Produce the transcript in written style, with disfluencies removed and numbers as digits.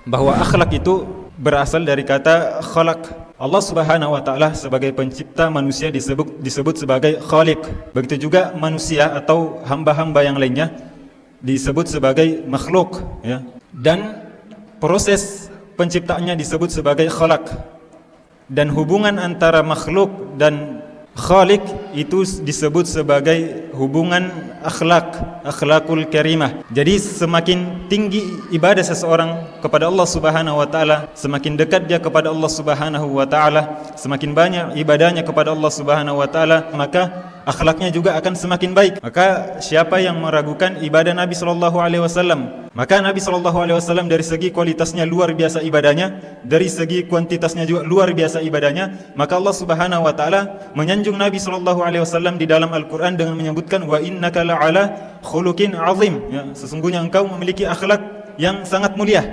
bahwa akhlak itu berasal dari kata khalaq. Allah Subhanahu wa taala sebagai pencipta manusia disebut sebagai khaliq. Begitu juga manusia atau hamba-hamba yang lainnya disebut sebagai makhluk, ya. Dan proses penciptaannya disebut sebagai khalaq. Dan hubungan antara makhluk dan khaliq itu disebut sebagai hubungan akhlakul karimah. Jadi semakin tinggi ibadah seseorang kepada Allah Subhanahu wa taala, semakin dekat dia kepada Allah Subhanahu wa taala, semakin banyak ibadahnya kepada Allah Subhanahu wa taala, maka akhlaknya juga akan semakin baik. Maka siapa yang meragukan ibadah Nabi sallallahu alaihi wasallam, maka Nabi sallallahu alaihi wasallam dari segi kualitasnya luar biasa ibadahnya, dari segi kuantitasnya juga luar biasa ibadahnya, maka Allah Subhanahu wa taala menyanjung Nabi sallallahu alaihi wasallam di dalam Al-Qur'an dengan menyebutkan wa innaka la'ala khuluqin azim, ya, sesungguhnya engkau memiliki akhlak yang sangat mulia.